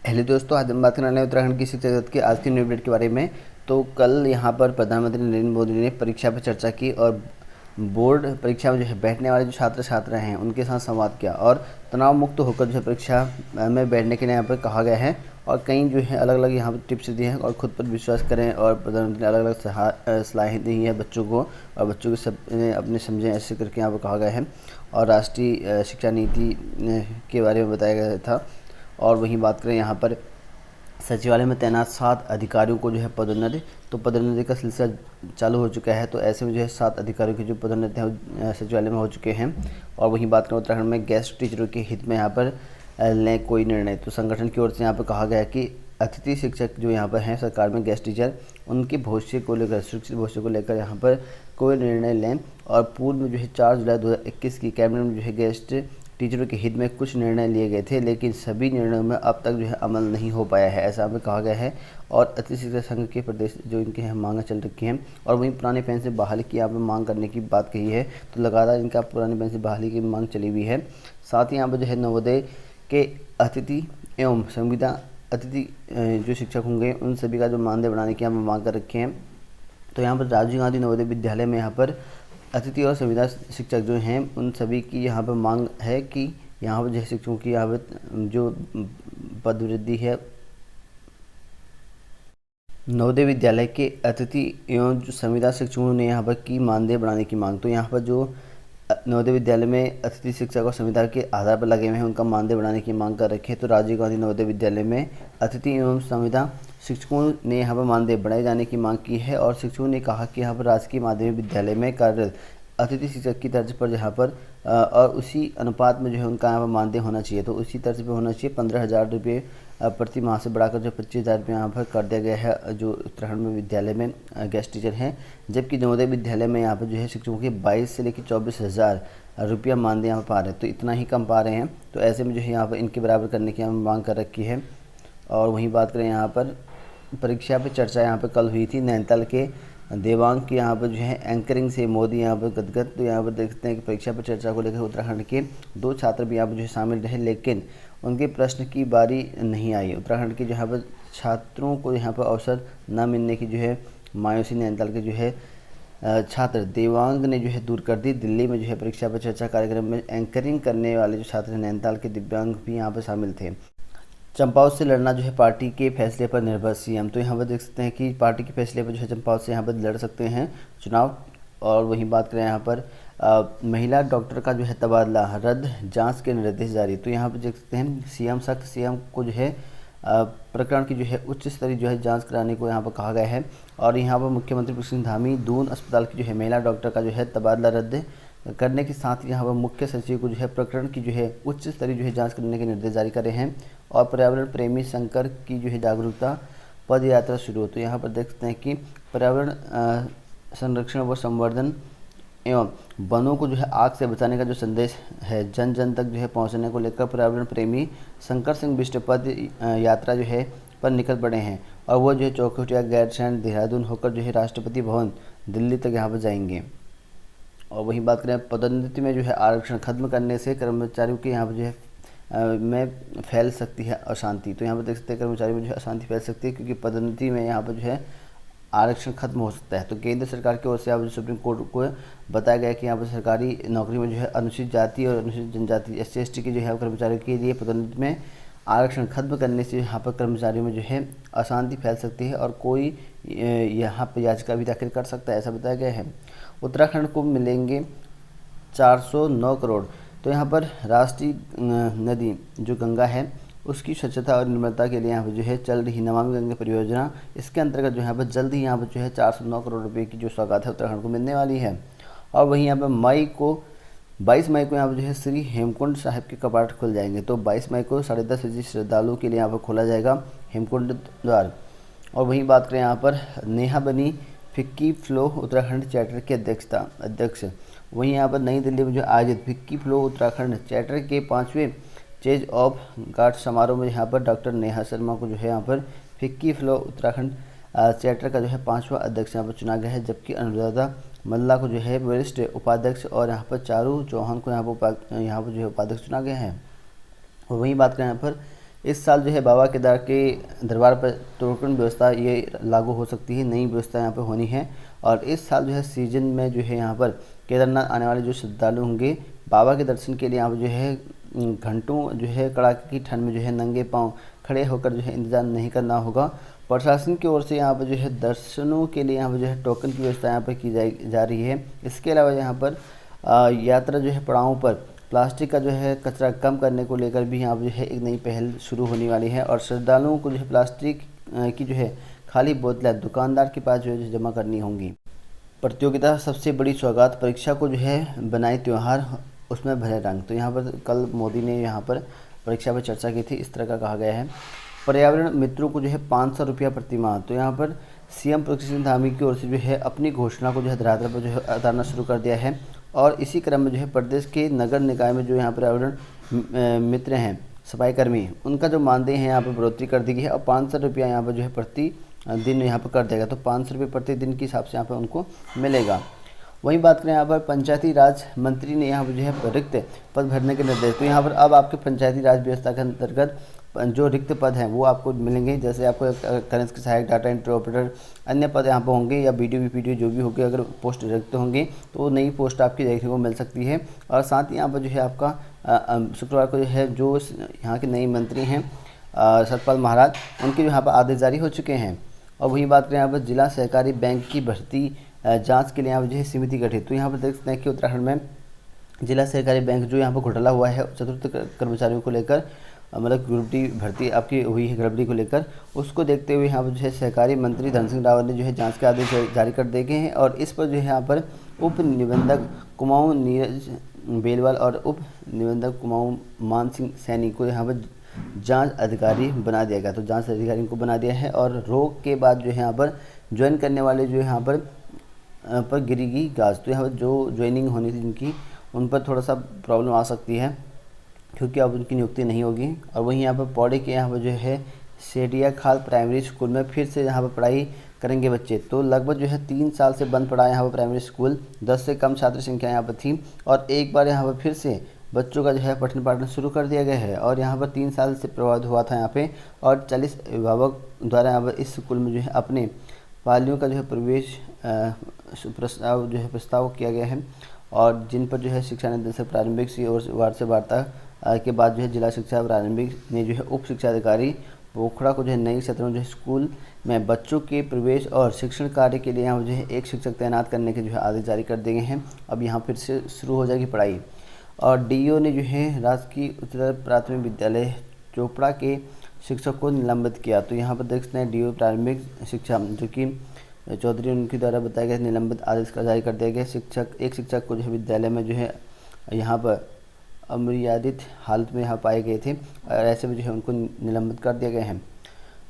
Hello दोस्तों, आज हम बात करने वाले हैं उत्तराखंड की शिक्षा जगत के आज की न्यू अपडेट के बारे में। तो कल यहाँ पर प्रधानमंत्री नरेंद्र मोदी ने परीक्षा पर चर्चा की और बोर्ड परीक्षा में जो है बैठने वाले जो छात्र छात्रा हैं उनके साथ संवाद किया और तनाव मुक्त होकर जो है परीक्षा में बैठने के लिए यहाँ पर कहा गया है। और कई जो है अलग अलग यहाँ पर टिप्स दी हैं और ख़ुद पर विश्वास करें, और प्रधानमंत्री ने अलग अलग सलाहें दी हैं बच्चों को, और बच्चों के सब अपने समझें ऐसे करके यहाँ पर कहा गया है। और राष्ट्रीय शिक्षा नीति के बारे में बताया गया था। और वहीं बात करें यहाँ पर सचिवालय में तैनात 7 अधिकारियों को जो है पदोन्नति, तो पदोन्नति का सिलसिला चालू हो चुका है। तो ऐसे में जो है 7 अधिकारियों की जो पदोन्नति है सचिवालय में हो चुके हैं। और वहीं बात करें उत्तराखंड में गेस्ट टीचरों के हित में यहाँ पर लें कोई निर्णय, तो संगठन की ओर से यहाँ पर कहा गया कि अतिथि शिक्षक जो यहाँ पर हैं सरकार में गेस्ट टीचर, उनके भविष्य को लेकर, सुरक्षित भविष्य को लेकर यहाँ पर कोई निर्णय लें। और पूर्व में जो है 4 जुलाई 2021 की कैबिनेट में जो है गेस्ट टीचरों के हित में कुछ निर्णय लिए गए थे, लेकिन सभी निर्णयों में अब तक जो है अमल नहीं हो पाया है, ऐसा हमें कहा गया है। और अतिथि शिक्षक संघ के प्रदेश जो इनके हैं मांगें चल रखी हैं। और वहीं पुरानी पेंशन बहाली की यहाँ पर मांग करने की बात कही है, तो लगातार इनका पुरानी पेंशन बहाली की मांग चली हुई है। साथ ही यहाँ पर जो है नवोदय के अतिथि एवं संविदा अतिथि जो शिक्षक होंगे उन सभी का जो मानदेय बढ़ाने की यहाँ पर मांग कर रखे हैं। तो यहाँ पर राजीव गांधी नवोदय विद्यालय में यहाँ पर अतिथि और संविदा शिक्षक जो हैं उन सभी की यहाँ पर मांग है कि यहाँ पर जो शिक्षकों की यहाँ पर जो पदवृद्धि है, नवोदय विद्यालय के अतिथि एवं जो संविदा शिक्षकों ने यहाँ पर की मानदेय बढ़ाने की मांग। तो यहाँ पर जो नवोदय विद्यालय में अतिथि शिक्षक और संविदा के आधार पर लगे हुए हैं उनका मानदेय बढ़ाने की मांग कर रखी है। तो राजीव गांधी नवोदय विद्यालय में अतिथि एवं संविदा शिक्षकों ने यहाँ पर मानदेय बढ़ाए जाने की मांग की है। और शिक्षकों ने कहा कि यहाँ पर राजकीय माध्यमिक विद्यालय में कार्यरत अतिथि शिक्षक की तर्ज पर यहाँ पर और उसी अनुपात में जो है उनका यहाँ पर मानदेय होना चाहिए। तो उसी तर्ज पर होना चाहिए। 15,000 रुपये प्रति माह से बढ़ाकर जो 25,000 रुपये यहाँ पर कर दिया गया है जो उत्तराखंड में विद्यालय में गेस्ट टीचर हैं। जबकि नवोदय विद्यालय में यहाँ पर जो है शिक्षकों के 22 से लेकर 24,000 रुपया मानदेय यहाँ पर पा रहे हैं। तो इतना ही कम पा रहे हैं। तो ऐसे में जो है यहाँ पर इनके बराबर करने की हम मांग कर रखी है। और वहीं बात करें यहाँ पर परीक्षा पर चर्चा यहाँ पर कल हुई थी। नैनीताल के देवांग की यहाँ पर जो है एंकरिंग से मोदी यहाँ पर गदगद। तो यहाँ पर देखते हैं कि परीक्षा पर चर्चा को लेकर उत्तराखंड के 2 छात्र भी यहाँ पर जो है शामिल रहे, लेकिन उनके प्रश्न की बारी नहीं आई। उत्तराखंड के यहाँ पर छात्रों को यहाँ पर अवसर न मिलने की जो है मायूसी नैनीताल के जो है छात्र देवांग ने जो है दूर कर दी। दिल्ली में जो है परीक्षा पर चर्चा कार्यक्रम में एंकरिंग करने वाले जो छात्र नैनीताल के दिव्यांग भी यहाँ पर शामिल थे। चंपावत से लड़ना जो है पार्टी के फैसले पर निर्भर सीएम। तो यहाँ पर देख सकते हैं कि पार्टी के फैसले पर जो है चंपावत से यहाँ पर लड़ सकते हैं चुनाव। और वहीं बात करें यहाँ पर महिला डॉक्टर का जो है तबादला रद्द, जांच के निर्देश जारी। तो यहाँ पर देख सकते हैं सीएम को जो है प्रकरण की जो है उच्च स्तरीय जो है जांच कराने को यहाँ पर कहा गया है। और यहाँ पर मुख्यमंत्री प्रसिंह धामी दून अस्पताल की जो है महिला डॉक्टर का जो है तबादला रद्द करने के साथ यहाँ पर मुख्य सचिव को जो है प्रकरण की जो है उच्च स्तरीय जो है जांच करने के निर्देश जारी करे हैं। और पर्यावरण प्रेमी शंकर की जो है जागरूकता पद यात्रा शुरू हो। तो यहाँ पर देख सकते हैं कि पर्यावरण संरक्षण व संवर्धन एवं वनों को जो है आग से बचाने का जो संदेश है जन जन तक जो है पहुँचने को लेकर पर्यावरण प्रेमी शंकर सिंह बिष्ट पद यात्रा जो है पर निकल पड़े हैं। और वो जो है चौखुटिया गैरसैंण देहरादून होकर जो है राष्ट्रपति भवन दिल्ली तक यहाँ पर जाएंगे। और वहीं बात करें पदोन्नति में जो है आरक्षण खत्म करने से कर्मचारियों के यहाँ पर जो है में फैल सकती है अशांति। तो यहाँ पर देख सकते हैं कर्मचारियों में जो है अशांति फैल सकती है, क्योंकि पदोन्नति में यहाँ पर जो है आरक्षण खत्म हो सकता है। तो केंद्र सरकार की ओर से यहाँ पर सुप्रीम कोर्ट को बताया गया कि यहाँ पर सरकारी नौकरी में जो है अनुसूचित जाति और अनुसूचित जनजाति SC/ST के जो है कर्मचारियों के लिए पदोन्नति में आरक्षण खत्म करने से यहाँ पर कर्मचारियों में जो है अशांति फैल सकती है और कोई यहाँ पर याचिका भी दाखिल कर सकता है, ऐसा बताया गया है। उत्तराखंड को मिलेंगे 409 करोड़। तो यहाँ पर राष्ट्रीय नदी जो गंगा है उसकी स्वच्छता और निर्मलता के लिए यहाँ पर जो है चल रही नमामि गंगे परियोजना, इसके अंतर्गत जो यहाँ पर जल्द ही यहाँ पर जो है 409 करोड़ रुपए की जो सौगात है उत्तराखंड को मिलने वाली है। और वहीं यहाँ पर 22 मई को यहाँ पर जो है श्री हेमकुंड साहिब के कपाट खुल जाएंगे। तो 22 मई को 10:30 बजे श्रद्धालुओं के लिए यहाँ पर खोला जाएगा हेमकुंड द्वार। और वहीं बात करें यहाँ पर नेहा बनी फिक्की फ्लो उत्तराखंड चैप्टर के अध्यक्ष। वहीं यहाँ पर नई दिल्ली में जो आयोजित फिक्की फ्लो उत्तराखंड चैप्टर के 5वें चेज ऑफ गार्ड समारोह में यहाँ पर डॉक्टर नेहा शर्मा को जो है यहाँ पर फिक्की फ्लो उत्तराखंड चैप्टर का जो है 5वां अध्यक्ष यहाँ पर चुना गया है। जबकि अनुराधा मल्ला को जो है वरिष्ठ उपाध्यक्ष और यहाँ पर चारू चौहान को यहाँ पर जो है उपाध्यक्ष चुना गया है। और वहीं बात करें यहाँ पर इस साल जो है बाबा केदार के दरबार पर टोकन व्यवस्था ये लागू हो सकती है, नई व्यवस्था यहाँ पर होनी है। और इस साल जो है सीजन में जो है यहाँ पर केदारनाथ आने वाले जो श्रद्धालु होंगे बाबा के दर्शन के लिए यहाँ पर जो है घंटों जो है कड़ाके की ठंड में जो है नंगे पाँव खड़े होकर जो है इंतजार नहीं करना होगा। प्रशासन की ओर से यहाँ पर जो है दर्शनों के लिए यहाँ पर जो है टोकन की व्यवस्था यहाँ पर की जा रही है। इसके अलावा यहाँ पर यात्रा जो है पड़ावों पर प्लास्टिक का जो है कचरा कम करने को लेकर भी यहाँ पर जो है एक नई पहल शुरू होने वाली है। और श्रद्धालुओं को जो है प्लास्टिक की जो है खाली बोतलें दुकानदार के पास जो है जमा करनी होंगी। प्रतियोगिता सबसे बड़ी सौगात, परीक्षा को जो है बनाए त्यौहार, उसमें भरे रंग। तो यहाँ पर कल मोदी ने यहाँ पर परीक्षा पर चर्चा की थी, इस तरह का कहा गया है। पर्यावरण मित्रों को जो है 500 रुपया प्रति माह। तो यहाँ पर सीएम प्रकाश धामी की ओर से जो है अपनी घोषणा को जो है धरातल पर जो है उतारना शुरू कर दिया है। और इसी क्रम में जो है प्रदेश के नगर निकाय में जो यहाँ पर्यावरण मित्र हैं, सफाई कर्मी, उनका जो मानदेय है यहाँ पर बढ़ोतरी कर दी गई है और 500 रुपया यहाँ पर जो है प्रति दिन यहाँ पर कर देगा। तो 500 रुपये प्रति दिन के हिसाब से यहाँ पर उनको मिलेगा। वहीं बात करें यहाँ पर पंचायती राज मंत्री ने यहाँ पर जो है रिक्त पद भरने के निर्देश। तो यहाँ पर अब आपके पंचायती राज व्यवस्था के अंतर्गत जो रिक्त पद हैं वो आपको मिलेंगे। जैसे आपको करेंसी के सहायक, डाटा एंट्री ऑपरेटर, अन्य पद यहाँ पर होंगे, या बीडीओ वीपीडीओ जो भी होंगे। अगर पोस्ट रिक्त होंगे तो नई पोस्ट आपकी देखने को मिल सकती है। और साथ ही यहाँ पर जो है आपका शुक्रवार को जो है जो यहाँ के नए मंत्री हैं सतपाल महाराज, उनके जो यहाँ पर आदेश जारी हो चुके हैं। और वहीं बात करें यहाँ पर जिला सहकारी बैंक की भर्ती जांच के लिए यहाँ पर जो है समिति गठित। तो यहाँ पर देख सकते हैं कि उत्तराखंड में जिला सहकारी बैंक जो यहाँ पर घोटाला हुआ है चतुर्थ कर्मचारियों को लेकर, मतलब ग्रुप डी भर्ती आपकी हुई है गड़बड़ी को लेकर, उसको देखते हुए यहाँ पर जो है सहकारी मंत्री धन सिंह रावत ने जो है जांच के आदेश जारी कर दिए गए हैं। और इस पर जो है यहाँ पर उप निबंधक कुमाऊं नीरज बेलवाल और उप निबंधक कुमाऊं मान सिंह सैनी को यहाँ पर जांच अधिकारी बना दिया गया। तो जांच अधिकारी को बना दिया है। और रोग के बाद जो है यहाँ पर ज्वाइन करने वाले जो यहाँ पर गिरेगी गाज। तो यहाँ पर जो ज्वाइनिंग होनी थी जिनकी, उन पर थोड़ा सा प्रॉब्लम आ सकती है क्योंकि अब उनकी नियुक्ति नहीं होगी। और वहीं यहाँ पर पौड़ी के यहाँ पर जो है सेडिया खाल प्राइमरी स्कूल में फिर से यहाँ पर पढ़ाई करेंगे बच्चे। तो लगभग जो है 3 साल से बंद पड़ा यहाँ पर प्राइमरी स्कूल, 10 से कम छात्र संख्या यहाँ पर थी। और एक बार यहाँ पर फिर से बच्चों का जो है पठन पाठन शुरू कर दिया गया है। और यहाँ पर 3 साल से प्रभावित हुआ था यहाँ पे। और 40 अभिभावक द्वारा यहाँ पर इस स्कूल में जो है अपने पालियों का जो है प्रवेश प्रस्ताव किया गया है। और जिन पर जो है शिक्षा निदेशक प्रारंभिक सी और वार्ड से वार्ता के बाद जो है जिला शिक्षा प्रारंभिक ने जो है उप शिक्षा अधिकारी पोखड़ा को जो है नई सत्र में जो है स्कूल में बच्चों के प्रवेश और शिक्षण कार्य के लिए यहाँ जो है एक शिक्षक तैनात करने के जो है आदेश जारी कर दिए गए हैं। अब यहाँ फिर से शुरू हो जाएगी पढ़ाई। और डीईओ ने जो है राजकीय उच्चतर प्राथमिक विद्यालय चोपड़ा के शिक्षक को निलंबित किया। तो यहाँ पर देख सकते हैं डीईओ प्रारंभिक शिक्षा जो कि चौधरी उनके द्वारा बताया गया निलंबित आदेश का जारी कर दिया गया। एक शिक्षक को जो है विद्यालय में जो है यहाँ पर अमर्यादित हालत में यहाँ पाए गए थे और ऐसे में जो है उनको निलंबित कर दिया गया है।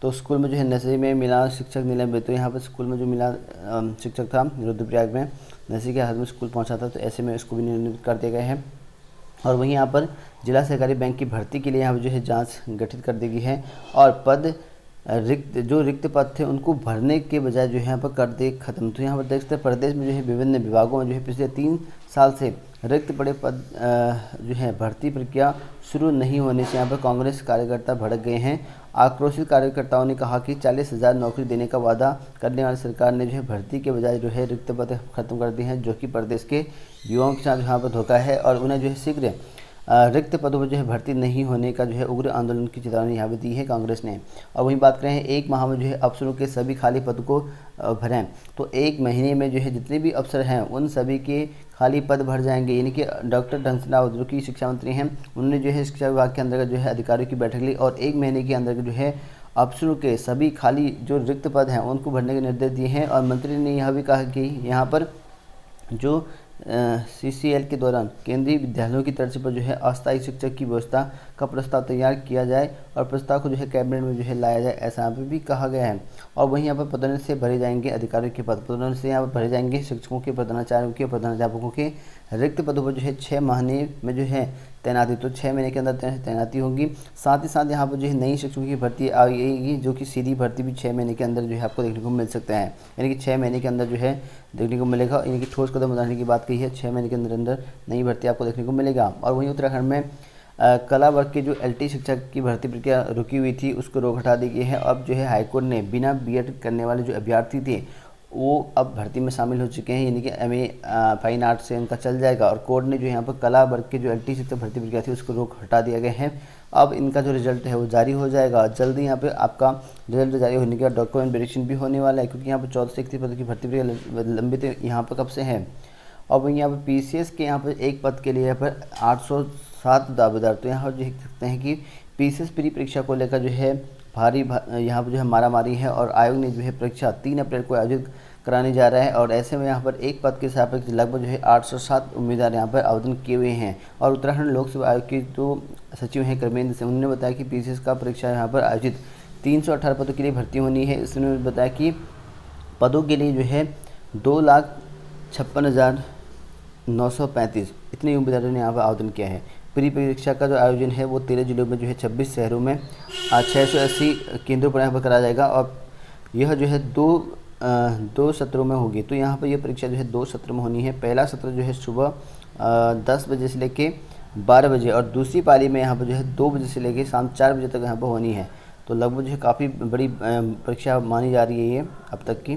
तो स्कूल में जो है नशे में मिला शिक्षक निलंबित। तो यहाँ पर स्कूल में जो मिला शिक्षक था रुद्रप्रयाग में, नशे के हालत में स्कूल पहुँचा था, तो ऐसे में इसको भी निलंबित कर दिया गया है। और वहीं यहाँ पर जिला सहकारी बैंक की भर्ती के लिए यहाँ पर जो है जांच गठित कर दी गई है। और पद रिक्त पद थे उनको भरने के बजाय जो है यहाँ पर कर दे खत्म। तो यहाँ पर देख सकते हैं प्रदेश में जो है विभिन्न विभागों में जो है पिछले 3 साल से रिक्त पड़े पद जो है भर्ती प्रक्रिया शुरू नहीं होने से यहाँ पर कांग्रेस कार्यकर्ता भड़क गए हैं। आक्रोशित कार्यकर्ताओं ने कहा कि 40,000 नौकरी देने का वादा करने वाली सरकार ने जो है भर्ती के बजाय जो है रिक्त पद खत्म कर दिए हैं, जो कि प्रदेश के युवाओं के साथ यहाँ पर धोखा है। और उन्हें जो है शीघ्र रिक्त पदों पर जो है भर्ती नहीं होने का जो है उग्र आंदोलन की चेतावनी यहाँ पर दी है कांग्रेस ने। और वहीं बात करें 1 माह में जो है अफसरों के सभी खाली पद को भरें। तो 1 महीने में जो है जितने भी अफसर हैं उन सभी के खाली पद भर जाएंगे। यानी कि डॉक्टर धन सिंह रावत जो कि शिक्षा मंत्री हैं, उन्होंने जो है शिक्षा विभाग के अंतर्गत जो है अधिकारियों की बैठक ली और 1 महीने के अंदर जो है अफसरों के सभी खाली जो रिक्त पद हैं उनको भरने के निर्देश दिए हैं। और मंत्री ने यह भी कहा कि यहाँ पर जो CCL के दौरान केंद्रीय विद्यालयों की तर्ज पर जो है अस्थायी शिक्षक की व्यवस्था का प्रस्ताव तैयार किया जाए और प्रस्ताव को जो है कैबिनेट में जो है लाया जाए, ऐसा यहाँ पर भी कहा गया है। और वहीं यहाँ पर पदोन्नति से भरे जाएंगे अधिकारियों के पद, पदोन्नति से यहाँ पर भरे जाएंगे शिक्षकों के, प्रधानाचार्यों के, प्रधानाध्यापकों के रिक्त पदों पर जो है 6 महीने में जो है तैनाती। तो 6 महीने के अंदर तैनाती होगी। साथ ही साथ यहाँ पर जो है नई शिक्षकों की भर्ती आएगी, जो कि सीधी भर्ती भी 6 महीने के अंदर जो है आपको देखने को मिल सकता है। यानी कि 6 महीने के अंदर जो है देखने को मिलेगा। यानी कि ठोस कदम उठाने की बात कही है, 6 महीने के अंदर नई भर्ती आपको देखने को मिलेगा। और वहीं उत्तराखंड में कला वर्ग के जो एलटी शिक्षक की भर्ती प्रक्रिया रुकी हुई थी उसको रोक हटा दी गई है। अब जो है हाईकोर्ट ने बिना बीएड करने वाले जो अभ्यर्थी थे वो अब भर्ती में शामिल हो चुके हैं, यानी कि एमए फाइन आर्ट से उनका चल जाएगा। और कोर्ट ने जो यहाँ पर कला वर्ग के जो एलटी शिक्षक भर्ती प्रक्रिया थी उसको रोक हटा दिया गया है। अब इनका जो रिजल्ट है वो जारी हो जाएगा जल्दी। यहाँ पे आपका रिजल्ट जारी होने के बाद डॉक्यूमेंट वेरिफिकेशन भी होने वाला है, क्योंकि यहाँ पर 14 से 31 पद की भर्ती प्रक्रिया लंबित यहाँ पर कब से है। और वहीं यहाँ पर पीसीएस के यहाँ पर एक पद के लिए यहाँ पर 807 दावेदार। तो यहाँ पर देख सकते हैं कि पीसीएस प्री परीक्षा को लेकर जो है यहाँ पर जो है मारामारी है, और आयोग ने जो है परीक्षा 3 अप्रैल को आयोजित कराने जा रहा है। और ऐसे में यहाँ पर एक पद के सापेक्ष लगभग जो है 807 उम्मीदवार यहाँ पर आवेदन किए हुए हैं। और उत्तराखंड लोक सेवा आयोग के जो सचिव हैं कर्मेंद्र सिंह, उन्होंने बताया कि पीसीएस का परीक्षा यहाँ पर आयोजित 318 पदों के लिए भर्ती होनी है। इसने बताया कि पदों के लिए जो है 2,56,935 इतने उम्मीदवारों ने यहाँ पर आवेदन किया है। प्री परीक्षा का जो आयोजन है वो 13 जिलों में जो है 26 शहरों में 680 केंद्रों पर यहाँ पर कराया जाएगा। और यह जो है दो सत्रों में होगी। तो यहाँ पर यह परीक्षा जो है 2 सत्र में होनी है। पहला सत्र जो है सुबह 10 बजे से लेके 12 बजे, और दूसरी पाली में यहाँ पर जो है 2 बजे से लेके शाम 4 बजे तक यहाँ पर होनी है। तो लगभग जो है काफ़ी बड़ी परीक्षा मानी जा रही है ये अब तक की।